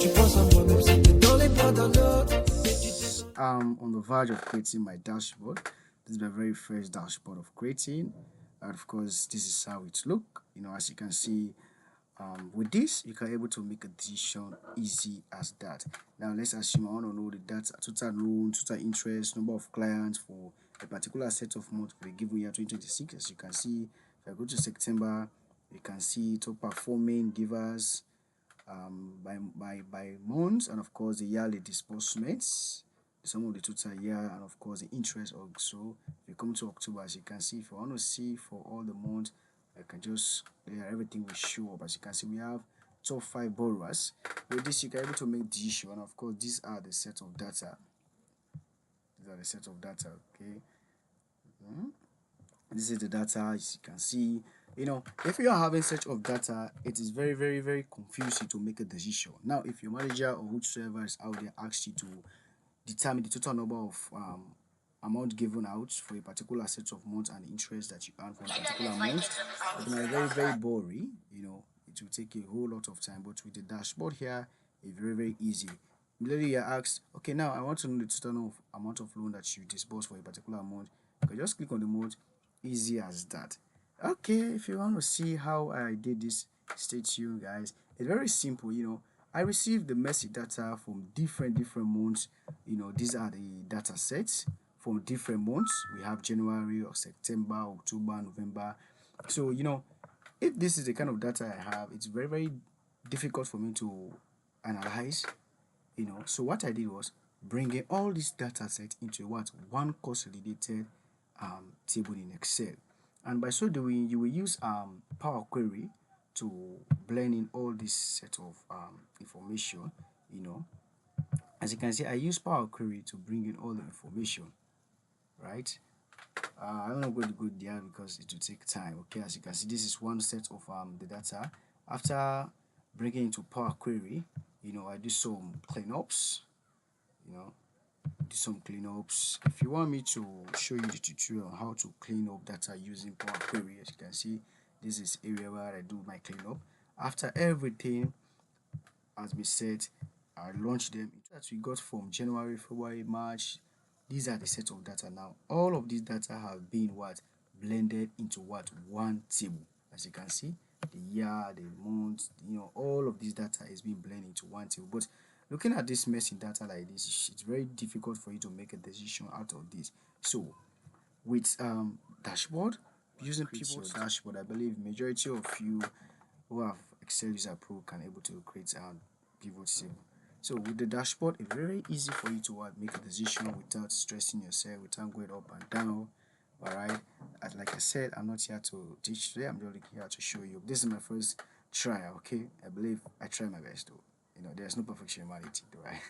I'm on the verge of creating my dashboard. This is my very first dashboard of creating, and of course this is how it look. As you can see, with this you can able to make a decision easy as that. Now let's assume I want to know the data, total loan, total interest, number of clients for a particular set of months for the given year 2026. As you can see, if I go to September, you can see top performing givers, by months, and of course the yearly disbursements, the sum of the total year, and of course the interest also. If you come to October, as you can see, if I want to see for all the months, I can just, yeah, everything will show up. As you can see, we have top 5 borrowers. With this you can able to make decision, and of course these are the set of data. Okay. This is the data. As you can see, if you are having such of data, it is very, very, very confusing to make a decision. Now if your manager or whosoever is out there asks you to determine the total number of amount given out for a particular set of months and interest that you earn for a particular month, it might be very, very boring. It will take a whole lot of time, but with the dashboard here, it's very, very easy. Immediately you're asked, okay, now I want to know the total amount of loan that you disburse for a particular month. You can just click on the month. Easy as that. Okay, if you want to see how I did this, stay tuned, guys. It's very simple. I received the message data from different months. These are the data sets from different months. We have January or September, October, November. So if this is the kind of data I have, it's very, very difficult for me to analyze. So what I did was bringing all these data sets into one consolidated table in Excel. And by so doing, you will use Power Query to blend in all this set of information. As you can see, I use Power Query to bring in all the information, right? I'm not going to go there because it will take time. Okay, as you can see, this is one set of the data. After bringing into Power Query, I do some cleanups. If you want me to show you the tutorial on how to clean up data using Power Query, as you can see, this is area where I do my cleanup. After everything has been set, I launch them. That we got from January, February, March. These are the set of data. Now all of these data have been blended into one table. As you can see, the year, the month, all of this data is being blended into one table. But looking at this messy data like this, it's very difficult for you to make a decision out of this. So with dashboard, using pivot dashboard, I believe majority of you who have Excel user pro can able to create a pivot table. So with the dashboard, it's very easy for you to make a decision without stressing yourself, without going up and down. Alright, like I said, I'm not here to teach today. I'm just here to show you. This is my first try. Okay, I believe I try my best though. There's no perfection in humanity, right?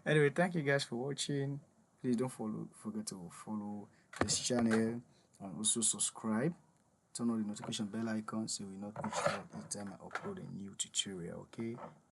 Anyway, thank you guys for watching. Please don't forget to follow this channel and also subscribe. Turn on the notification bell icon so you will not miss out each time I upload a new tutorial. Okay,